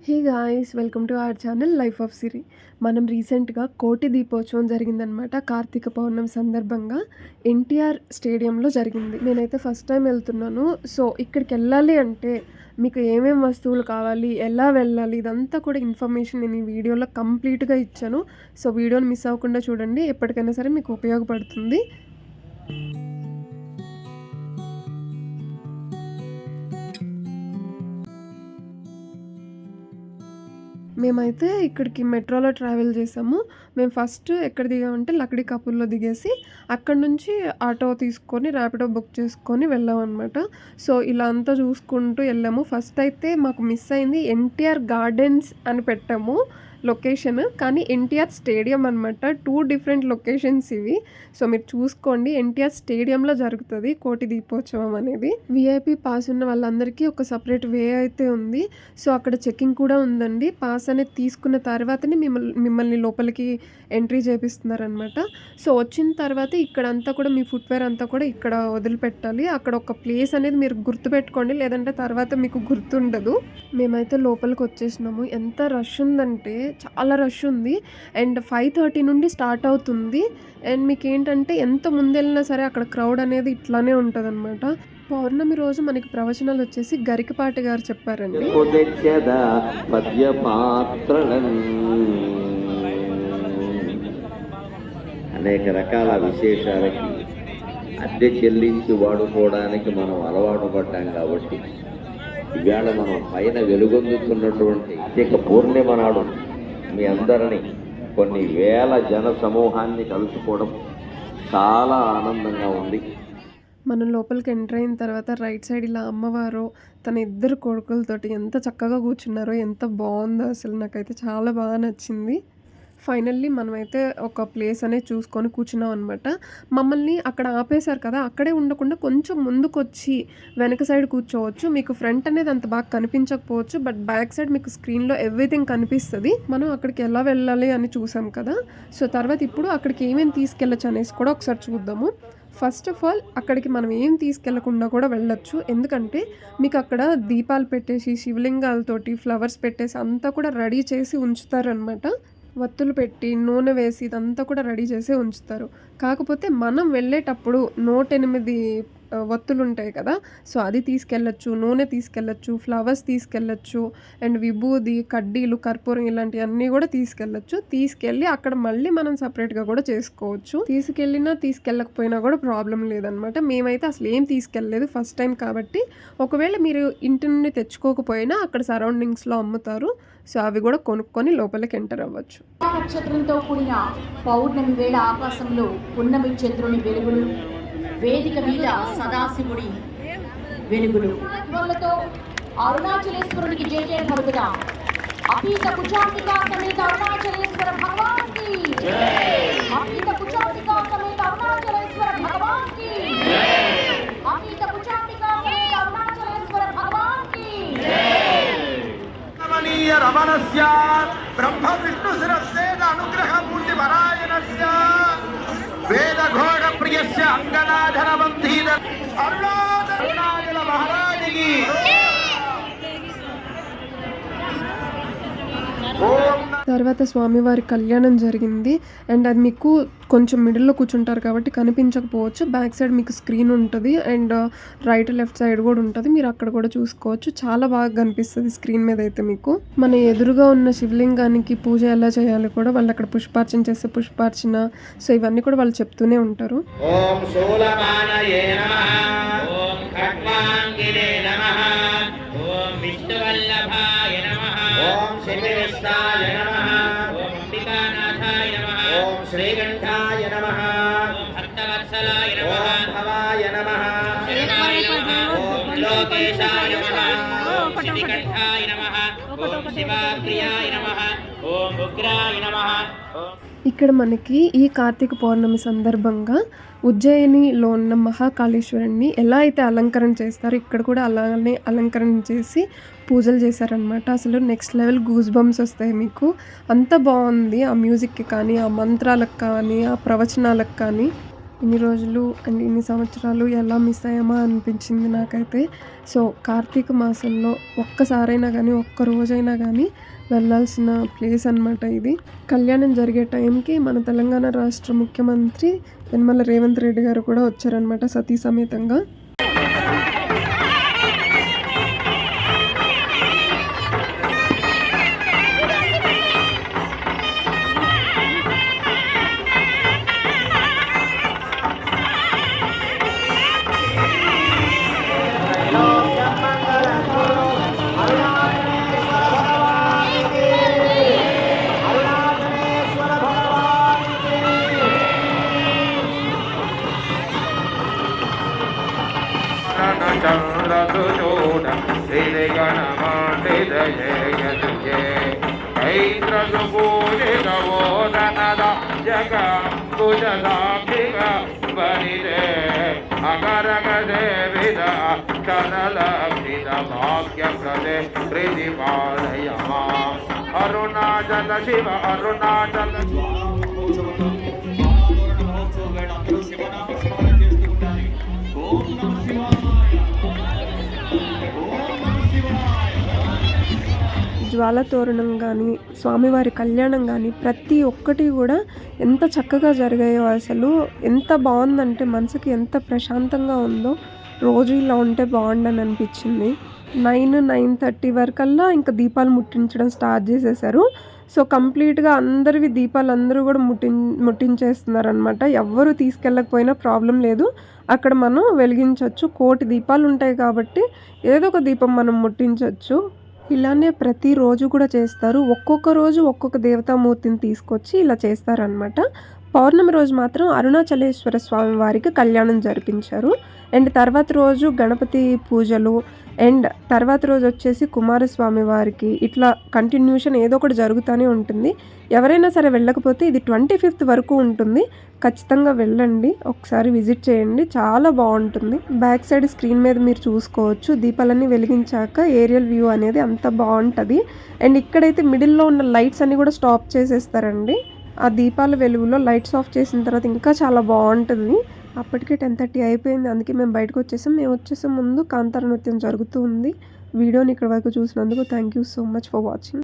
Hey guys, welcome to our channel life of Siri. మనం రీసెంట్గా కోటి దీపోత్సవం జరిగిందనమాట. కార్తీక పౌర్ణమి సందర్భంగా ఎన్టీఆర్ స్టేడియంలో జరిగింది. నేనైతే ఫస్ట్ టైం వెళ్తున్నాను. సో ఇక్కడికి వెళ్ళాలి అంటే మీకు ఏమేమి వస్తువులు కావాలి, ఎలా వెళ్ళాలి, ఇదంతా కూడా ఇన్ఫర్మేషన్ నేను ఈ వీడియోలో కంప్లీట్గా ఇచ్చాను. సో వీడియోని మిస్ అవ్వకుండా చూడండి, ఎప్పటికైనా సరే మీకు ఉపయోగపడుతుంది. మేమైతే ఇక్కడికి మెట్రోలో ట్రావెల్ చేసాము. మేము ఫస్ట్ ఎక్కడ దిగామంటే లక్డీ కపూర్లో దిగేసి అక్కడి నుంచి ఆటో తీసుకొని ర్యాపిడో బుక్ చేసుకొని వెళ్ళామన్నమాట. సో ఇలా అంతా చూసుకుంటూ వెళ్ళాము. ఫస్ట్ అయితే మాకు మిస్ అయింది ఎన్టీఆర్ గార్డెన్స్ అని పెట్టాము లొకేషన్, కానీ ఎన్టీఆర్ స్టేడియం అనమాట. 2 డిఫరెంట్ లొకేషన్స్ ఇవి. సో మీరు చూసుకోండి, ఎన్టీఆర్ స్టేడియంలో జరుగుతుంది కోటి దీపోత్సవం అనేది. విఐపి పాస్ ఉన్న వాళ్ళందరికీ ఒక సపరేట్ వే అయితే ఉంది. సో అక్కడ చెకింగ్ కూడా ఉందండి. పాస్ అనేది తీసుకున్న తర్వాతనే మిమ్మల్ని లోపలికి ఎంట్రీ చేపిస్తున్నారనమాట. సో వచ్చిన తర్వాత ఇక్కడ అంతా కూడా మీ ఫుట్వేర్ అంతా కూడా ఇక్కడ వదిలిపెట్టాలి. అక్కడ ఒక ప్లేస్ అనేది మీరు గుర్తుపెట్టుకోండి, లేదంటే తర్వాత మీకు గుర్తుండదు. మేమైతే లోపలికి వచ్చేసినాము. ఎంత రష్ ఉందంటే చాలా రష్ ఉంది. అండ్ 5:30 నుండి స్టార్ట్ అవుతుంది. అండ్ మీకు ఏంటంటే ఎంత ముందెళ్ళినా సరే అక్కడ క్రౌడ్ అనేది ఇట్లానే ఉంటుంది అనమాట. పౌర్ణమి రోజు మనకి ప్రవచనాలు వచ్చేసి గరికపాటి గారు చెప్పారండి. అనేక రకాల విశేషాలకి అద్దె చెల్లించి వాడుకోవడానికి మనం అలవాటు పడ్డాం కాబట్టి ఇవాళ మనం పైన వెలుగొందుతున్నటువంటి ప్రత్యేక పూర్ణిమ నాడు మీ అందరినీ కొన్ని వేల జన సమూహాన్ని కలుసుకోవడం చాలా ఆనందంగా ఉంది. మనం లోపలికి ఎంటర్ అయిన తర్వాత రైట్ సైడ్ ఇలా అమ్మవారు తన 2 కొడుకులతోటి ఎంత చక్కగా కూర్చున్నారో, ఎంత బాగుందో అసలు. నాకైతే చాలా బాగా నచ్చింది. ఫైనల్లీ మనమైతే ఒక ప్లేస్ అనేది చూసుకొని కూర్చున్నాం అనమాట. మమ్మల్ని అక్కడ ఆపేశారు కదా, అక్కడే ఉండకుండా కొంచెం ముందుకొచ్చి వెనక సైడ్ కూర్చోవచ్చు. మీకు ఫ్రంట్ అనేది అంత బాగా కనిపించకపోవచ్చు, బట్ బ్యాక్ సైడ్ మీకు స్క్రీన్లో ఎవ్రీథింగ్ కనిపిస్తుంది. మనం అక్కడికి ఎలా వెళ్ళాలి అని చూసాం కదా. సో తర్వాత ఇప్పుడు అక్కడికి ఏమేమి తీసుకెళ్ళచ్చు అనేసి కూడా ఒకసారి చూద్దాము. ఫస్ట్ ఆఫ్ ఆల్ అక్కడికి మనం ఏం తీసుకెళ్లకుండా కూడా వెళ్ళొచ్చు. ఎందుకంటే మీకు అక్కడ దీపాలు పెట్టేసి శివలింగాలతోటి ఫ్లవర్స్ పెట్టేసి అంతా కూడా రెడీ చేసి ఉంచుతారనమాట. వత్తులు పెట్టి నూనె వేసి ఇదంతా కూడా రెడీ చేసి ఉంచుతారు. కాకపోతే మనం వెళ్ళేటప్పుడు 108 వత్తులు ఉంటాయి కదా, సో అది తీసుకెళ్ళచ్చు, నూనె తీసుకెళ్ళచ్చు, ఫ్లవర్స్ తీసుకెళ్ళచ్చు, అండ్ విభూది, కడ్డీలు, కర్పూరం ఇలాంటివన్నీ కూడా తీసుకెళ్ళి అక్కడ మళ్ళీ మనం సపరేట్గా కూడా చేసుకోవచ్చు. తీసుకెళ్ళినా తీసుకెళ్ళకపోయినా కూడా ప్రాబ్లం లేదనమాట. మేమైతే అసలు ఏం తీసుకెళ్ళలేదు, ఫస్ట్ టైం కాబట్టి. ఒకవేళ మీరు ఇంటి నుండి తెచ్చుకోకపోయినా అక్కడ సరౌండింగ్స్లో అమ్ముతారు. సో అవి కూడా కొనుక్కొని లోపలికి ఎంటర్ అవ్వచ్చు. నక్షత్రంతో కూడిన పౌర్ణమి వేళ ఆకాశంలో పున్నమి చంద్రుని వెలుగులు, వేదిక మీద సదాశివుడి వెలుగులు, వాళ్ళతో అరుణాచలేశ్వరునికి జయ జయ పలుకుదా. అపీత కుచాంబికా సమేత అరుణాచలేశ్వర భగవాన్ కి జై. అపీత కుచాంబికా సమేత అరుణాచలేశ్వర భగవాన్ కి జై. అపీత కుచాంబికా సమేత అరుణాచలేశ్వర భగవాన్ కి జై. రమణీయ రమణస్య బ్రహ్మ విష్ణు శిరస్సేన అనుగ్రహ మూర్తి పరాయణస్య వేద ఘోర ప్రియస్య అంగనాధర బంధీన అరుణాచల మహారాజుకి తర్వాత స్వామివారి కళ్యాణం జరిగింది. అండ్ అది మీకు కొంచెం మిడిల్లో కూర్చుంటారు కాబట్టి కనిపించకపోవచ్చు. బ్యాక్ సైడ్ మీకు స్క్రీన్ ఉంటుంది, అండ్ రైట్ లెఫ్ట్ సైడ్ కూడా ఉంటుంది. మీరు అక్కడ కూడా చూసుకోవచ్చు. చాలా బాగా కనిపిస్తుంది స్క్రీన్ మీద అయితే మీకు. మన ఎదురుగా ఉన్న శివలింగానికి పూజ ఎలా చేయాలి కూడా వాళ్ళు అక్కడ పుష్పార్చన చేస్తే పుష్పార్చన, సో ఇవన్నీ కూడా వాళ్ళు చెప్తూనే ఉంటారు. ఓం శూలపానయే నమః, ఓం ఖడ్వాంగినే నమః, ఓం విష్ణువల్లభాయ నమః, ఓం శివవిష్ణాయ నమః, ఓం అంబికానాథాయ నమః, ఓం శ్రీకంఠాయ నమః, ఓం భక్తవత్సలాయ నమః, ఓం భవాయ నమః, ఓం లోకేశాయ నమః, ఓం శ్రీకంఠాయ నమః, ఓం శివాప్రియాయ నమః, ఓం ఉగ్రాయ నమః. ఇక్కడ మనకి ఈ కార్తీక పౌర్ణమి సందర్భంగా ఉజ్జయినిలో ఉన్న మహాకాళేశ్వరుని ఎలా అయితే అలంకరణ చేస్తారో ఇక్కడ కూడా అలానే అలంకరణ చేసి పూజలు చేశారనమాట. అసలు నెక్స్ట్ లెవెల్ గూస్ బంప్స్ వస్తాయి మీకు. అంత బాగుంది. ఆ మ్యూజిక్కి కానీ, ఆ మంత్రాలకు కానీ, ఆ ప్రవచనాలకు కానీ. ఇన్ని రోజులు అండ్ ఇన్ని సంవత్సరాలు ఎలా మిస్ అయ్యామా అనిపించింది నాకైతే. సో కార్తీక మాసంలో ఒక్కసారైనా కానీ, ఒక్క రోజైనా కానీ వెళ్ళాల్సిన ప్లేస్ అనమాట ఇది. కళ్యాణం జరిగే టైంకి మన తెలంగాణ రాష్ట్ర ముఖ్యమంత్రి యనమల రేవంత్ రెడ్డి గారు కూడా వచ్చారనమాట సతీ సమేతంగా. చంద్రసుచూడ శ్రీగణమాండిదయే ఐంద్రసుపూజితవోదనద జగంబుజసాక్షిగ బలిదే అగరగదేవిద కరలక్షిత భాగ్యప్రదే ప్రీతిపాలయ అరుణాచల శివ అరుణాచల జ్వాల తోరణం కానీ, స్వామివారి కళ్యాణం కానీ ప్రతి ఒక్కటి కూడా ఎంత చక్కగా జరిగాయో, అసలు ఎంత బాగుందంటే మనసుకి ఎంత ప్రశాంతంగా ఉందో. రోజు ఇలా ఉంటే బాగుండని అనిపించింది. 9-9:30 వరకల్లా ఇంకా దీపాలు ముట్టించడం స్టార్ట్ చేసేసారు. సో కంప్లీట్గా అందరివి దీపాలు అందరూ కూడా ముట్టించేస్తున్నారనమాట. ఎవ్వరు తీసుకెళ్ళకపోయినా ప్రాబ్లం లేదు, అక్కడ మనం వెలిగించవచ్చు. 1,000 దీపాలు ఉంటాయి కాబట్టి ఏదో ఒక దీపం మనం ముట్టించవచ్చు. ఇలానే ప్రతిరోజు కూడా చేస్తారు. ఒక్కొక్క రోజు ఒక్కొక్క దేవతామూర్తిని తీసుకొచ్చి ఇలా చేస్తారనమాట. పౌర్ణమి రోజు మాత్రం అరుణాచలేశ్వర స్వామి వారికి కళ్యాణం జరిపించారు. అండ్ తర్వాత రోజు గణపతి పూజలు, అండ్ తర్వాత రోజు వచ్చేసి కుమారస్వామి వారికి, ఇట్లా కంటిన్యూషన్ ఏదో ఒకటి జరుగుతూనే ఉంటుంది. ఎవరైనా సరే వెళ్ళకపోతే ఇది 25th వరకు ఉంటుంది. ఖచ్చితంగా వెళ్ళండి, ఒకసారి విజిట్ చేయండి, చాలా బాగుంటుంది. బ్యాక్ సైడ్ స్క్రీన్ మీద మీరు చూసుకోవచ్చు, దీపాలన్నీ వెలిగించాక ఏరియల్ వ్యూ అనేది అంత బాగుంటుంది. అండ్ ఇక్కడైతే మిడిల్లో ఉన్న లైట్స్ అన్నీ కూడా స్టాప్ చేసేస్తారండి. ఆ దీపాల వెలుగులో లైట్స్ ఆఫ్ చేసిన తర్వాత ఇంకా చాలా బాగుంటుంది. అప్పటికే 10:30 అయిపోయింది, అందుకే మేము బయటకు వచ్చేసాం. మేము వచ్చేసే ముందు కాంతార నృత్యం జరుగుతూ ఉంది. వీడియోని ఇక్కడ వరకు చూసినందుకు thank you so much for watching.